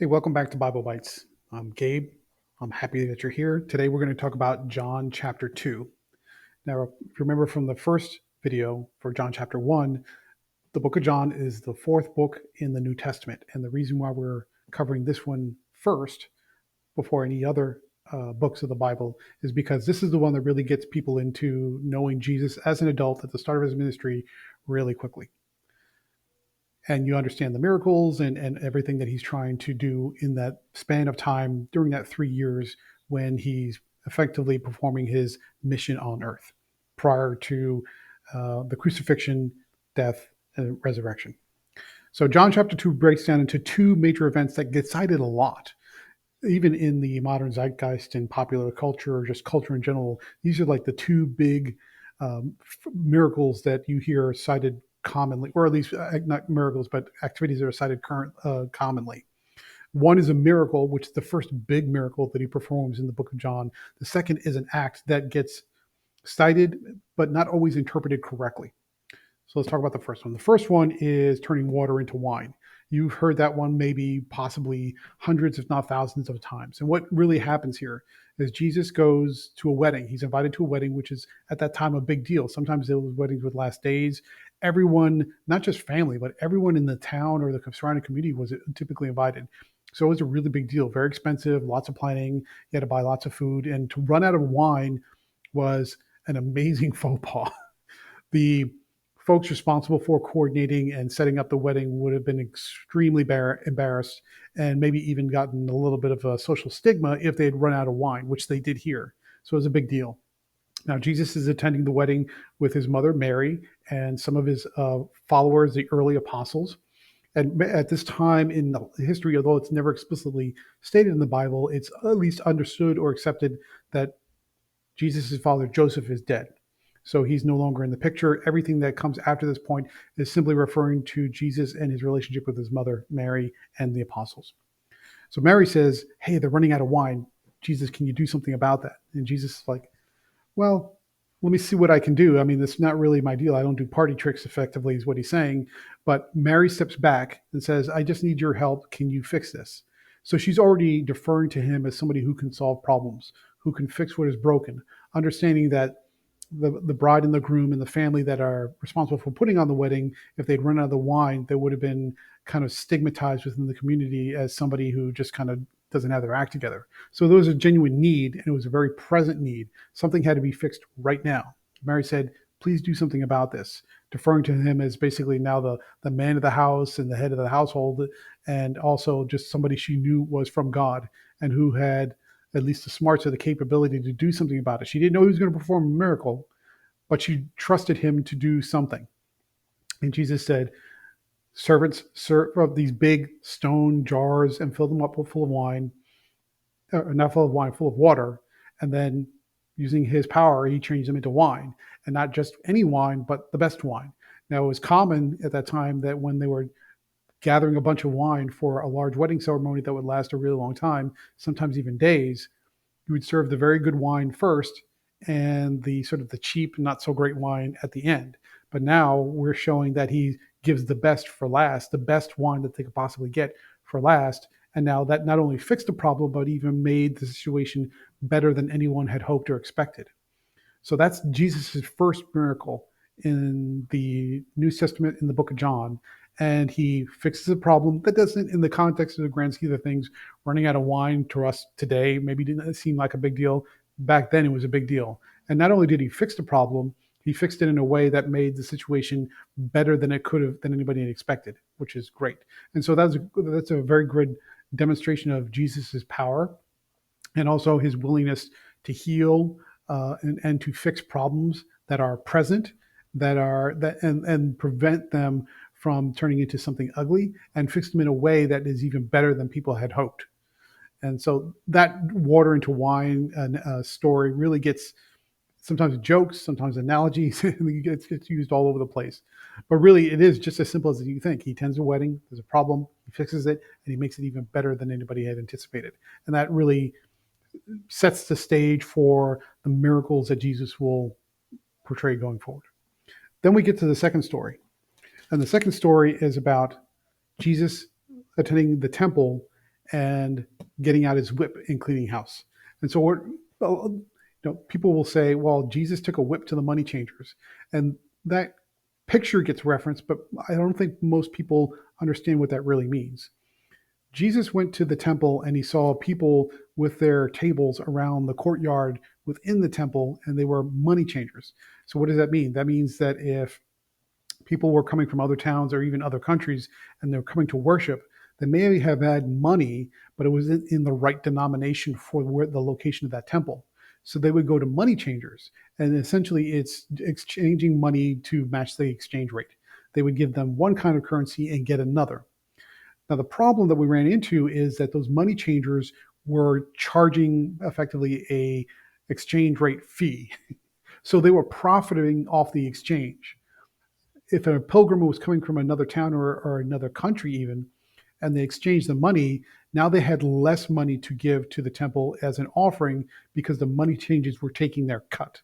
Hey, welcome back to Bible Bites. I'm Gabe. I'm happy that you're here. Today we're going to talk about John chapter 2. Now, if you remember from the first video for John chapter 1, the book of John is the fourth book in the New Testament. And the reason why we're covering this one first before any other books of the Bible is because this is the one that really gets people into knowing Jesus as an adult at the start of his ministry really quickly, and you understand the miracles and everything that he's trying to do in that span of time during that 3 years when he's effectively performing his mission on earth prior to the crucifixion, death, and resurrection. So John chapter 2 breaks down into two major events that get cited a lot. Even in the modern zeitgeist and popular culture, or just culture in general, these are like the two big miracles that you hear cited commonly, or at least not miracles, but activities that are cited commonly. One is a miracle, which is the first big miracle that he performs in the book of John. The second is an act that gets cited, but not always interpreted correctly. So let's talk about the first one. The first one is turning water into wine. You've heard that one maybe possibly hundreds, if not thousands of times. And what really happens here is Jesus goes to a wedding. He's invited to a wedding, which is at that time a big deal. Sometimes those weddings would last days. Everyone, not just family, but everyone in the town or the surrounding community was typically invited. So it was a really big deal, very expensive, lots of planning. You had to buy lots of food. And to run out of wine was an amazing faux pas. The folks responsible for coordinating and setting up the wedding would have been extremely embarrassed and maybe even gotten a little bit of a social stigma if they had run out of wine, which they did here. So it was a big deal. Now, Jesus is attending the wedding with his mother, Mary, and some of his followers, the early apostles. And at this time in the history, although it's never explicitly stated in the Bible, it's at least understood or accepted that Jesus' father, Joseph, is dead. So he's no longer in the picture. Everything that comes after this point is simply referring to Jesus and his relationship with his mother, Mary, and the apostles. So Mary says, "Hey, they're running out of wine. Jesus, can you do something about that?" And Jesus is like, "Well, let me see what I can do. I mean, that's not really my deal. I don't do party tricks effectively," is what he's saying. But Mary steps back and says, "I just need your help. Can you fix this?" So she's already deferring to him as somebody who can solve problems, who can fix what is broken, understanding that the bride and the groom and the family that are responsible for putting on the wedding, if they'd run out of the wine, they would have been kind of stigmatized within the community as somebody who just kind of doesn't have their act together. So there was a genuine need, and it was a very present need. Something had to be fixed right now. Mary said, "Please do something about this," deferring to him as basically now the man of the house and the head of the household, and also just somebody she knew was from God and who had at least the smarts or the capability to do something about it. She didn't know he was going to perform a miracle, but she trusted him to do something. And Jesus said, "Servants, serve up these big stone jars and fill them up full of wine, or not full of wine, full of water." And then using his power, he changed them into wine, and not just any wine, but the best wine. Now, it was common at that time that when they were gathering a bunch of wine for a large wedding ceremony that would last a really long time, sometimes even days, you would serve the very good wine first and the sort of the cheap, not so great wine at the end. But now we're showing that he gives the best for last, the best wine that they could possibly get for last. And now that not only fixed the problem, but even made the situation better than anyone had hoped or expected. So that's Jesus' first miracle in the New Testament in the book of John. And he fixes a problem that doesn't, in the context of the grand scheme of things, running out of wine to us today maybe didn't seem like a big deal. Back then, it was a big deal. And not only did he fix the problem, he fixed it in a way that made the situation better than it could have, than anybody had expected, which is great. And so that's a very good demonstration of Jesus's power and also his willingness to heal and to fix problems that are present, and prevent them from turning into something ugly, and fix them in a way that is even better than people had hoped. And so that water into wine story really gets sometimes jokes, sometimes analogies. It gets used all over the place. But really, it is just as simple as you think. He attends a wedding, there's a problem, he fixes it, and he makes it even better than anybody had anticipated. And that really sets the stage for the miracles that Jesus will portray going forward. Then we get to the second story. And the second story is about Jesus attending the temple and getting out his whip and cleaning house. And so people will say, well, Jesus took a whip to the money changers. And that picture gets referenced, but I don't think most people understand what that really means. Jesus went to the temple and he saw people with their tables around the courtyard within the temple, and they were money changers. So, what does that mean? That means that if people were coming from other towns or even other countries and they're coming to worship, they may have had money, but it was in the right denomination for the location of that temple. So they would go to money changers, and essentially it's exchanging money to match the exchange rate. They would give them one kind of currency and get another. Now, the problem that we ran into is that those money changers were charging effectively a exchange rate fee. So they were profiting off the exchange. If a pilgrim was coming from another town or another country even, and they exchanged the money, now they had less money to give to the temple as an offering because the money changers were taking their cut,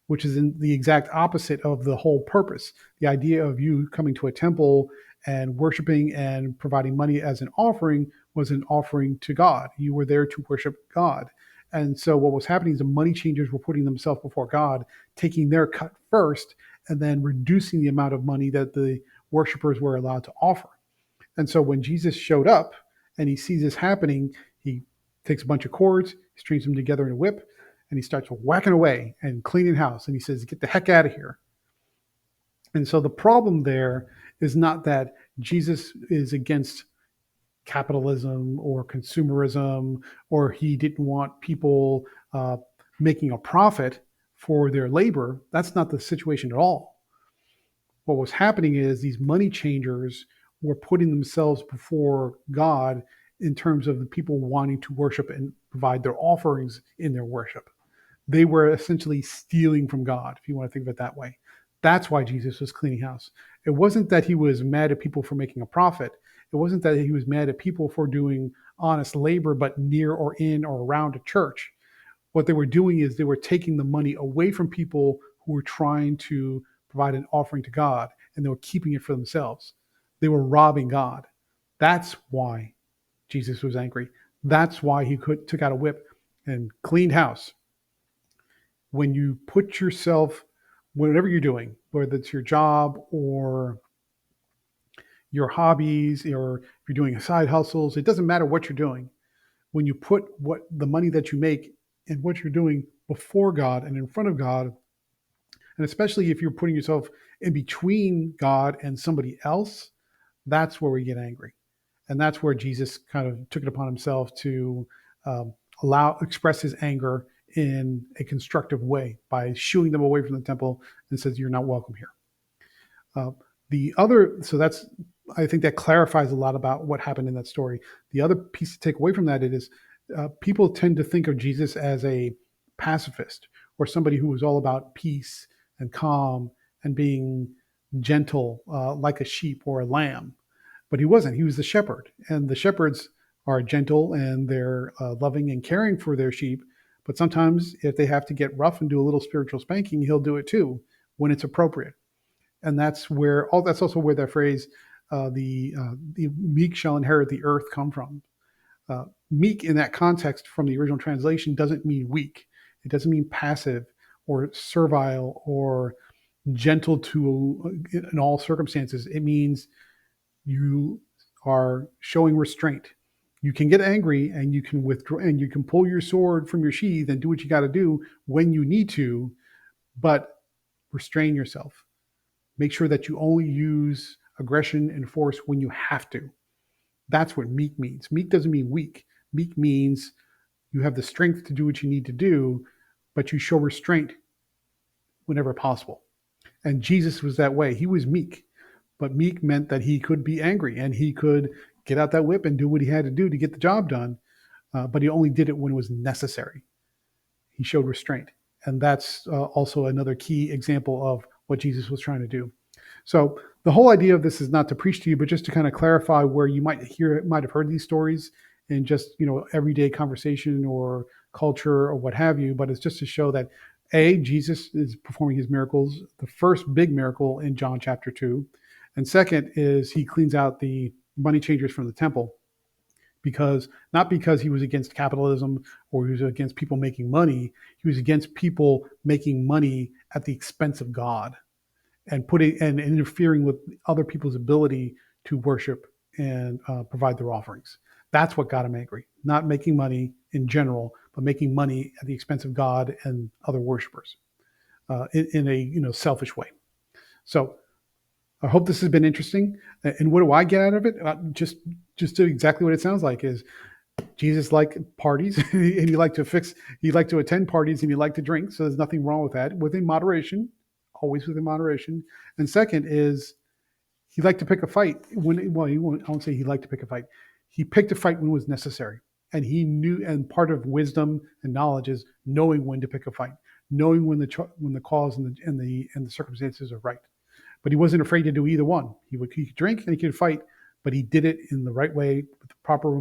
which is in the exact opposite of the whole purpose. The idea of you coming to a temple and worshiping and providing money as an offering was an offering to God. You were there to worship God. And so what was happening is the money changers were putting themselves before God, taking their cut first, and then reducing the amount of money that the worshipers were allowed to offer. And so when Jesus showed up and he sees this happening, he takes a bunch of cords, strings them together in a whip, and he starts whacking away and cleaning house. And he says, get the heck out of here. And so the problem there is not that Jesus is against capitalism or consumerism, or he didn't want people making a profit for their labor. That's not the situation at all. What was happening is these money changers were putting themselves before God in terms of the people wanting to worship and provide their offerings in their worship. They were essentially stealing from God, if you want to think of it that way. That's why Jesus was cleaning house. It wasn't that he was mad at people for making a profit. It wasn't that he was mad at people for doing honest labor, but near or in or around a church. What they were doing is they were taking the money away from people who were trying to provide an offering to God, and they were keeping it for themselves. They were robbing God. That's why Jesus was angry. That's why he took out a whip and cleaned house. When you put yourself, whatever you're doing, whether it's your job or your hobbies, or if you're doing side hustles, it doesn't matter what you're doing. When you put what the money that you make and what you're doing before God and in front of God, and especially if you're putting yourself in between God and somebody else, that's where we get angry. And that's where Jesus kind of took it upon himself to express his anger in a constructive way by shooing them away from the temple and says, you're not welcome here. I think that clarifies a lot about what happened in that story. The other piece to take away from that is people tend to think of Jesus as a pacifist or somebody who was all about peace and calm and being gentle, like a sheep or a lamb. But he wasn't. He was the shepherd. And the shepherds are gentle and they're loving and caring for their sheep. But sometimes if they have to get rough and do a little spiritual spanking, he'll do it too when it's appropriate. And that's also where that phrase, the meek shall inherit the earth, come from. Meek in that context from the original translation doesn't mean weak. It doesn't mean passive or servile or gentle to in all circumstances. It means you are showing restraint. You can get angry and you can withdraw and you can pull your sword from your sheath and do what you got to do when you need to, but restrain yourself. Make sure that you only use aggression and force when you have to. That's what meek means. Meek doesn't mean weak. Meek means you have the strength to do what you need to do, but you show restraint whenever possible. And Jesus was that way. He was meek, but meek meant that he could be angry and he could get out that whip and do what he had to do to get the job done. But he only did it when it was necessary. He showed restraint. And that's also another key example of what Jesus was trying to do. So the whole idea of this is not to preach to you, but just to kind of clarify where you might have heard these stories in just, everyday conversation or culture or what have you. But it's just to show that Jesus is performing his miracles, the first big miracle in John chapter 2. And second is he cleans out the money changers from the temple because not because he was against capitalism or he was against people making money. He was against people making money at the expense of God and putting and interfering with other people's ability to worship and provide their offerings. That's what got him angry. Not making money in general, but making money at the expense of God and other worshipers in a selfish way. So I hope this has been interesting. And what do I get out of it? Just do exactly what it sounds like. Is Jesus liked parties and he liked to attend parties and he liked to drink. So there's nothing wrong with that within moderation, always within moderation. And second is he liked to pick a fight I won't say he liked to pick a fight. He picked a fight when it was necessary. And he knew, and part of wisdom and knowledge is knowing when to pick a fight, knowing when the cause and the circumstances are right. But he wasn't afraid to do either one. He could drink and he could fight, but he did it in the right way with the proper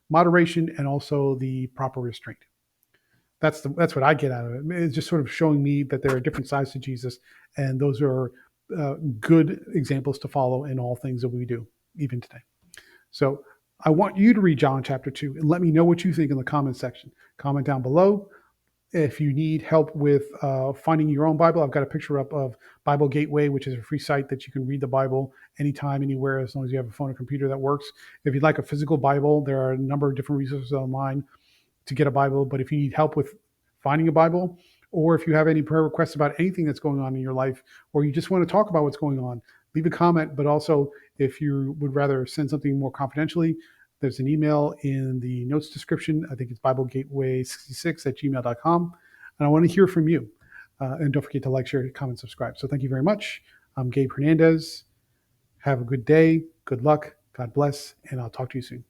moderation and also the proper restraint. That's what I get out of it. It's just sort of showing me that there are different sides to Jesus, and those are good examples to follow in all things that we do, even today. So I want you to read John chapter 2 and let me know what you think in the comment section. Comment down below. If you need help with finding your own Bible, I've got a picture up of Bible Gateway, which is a free site that you can read the Bible anytime, anywhere, as long as you have a phone or computer that works. If you'd like a physical Bible, there are a number of different resources online to get a Bible. But if you need help with finding a Bible, or if you have any prayer requests about anything that's going on in your life, or you just want to talk about what's going on, leave a comment. But also, if you would rather send something more confidentially, there's an email in the notes description. I think it's BibleGateway66@gmail.com. And I want to hear from you. And don't forget to like, share, comment, subscribe. So thank you very much. I'm Gabe Hernandez. Have a good day. Good luck. God bless. And I'll talk to you soon.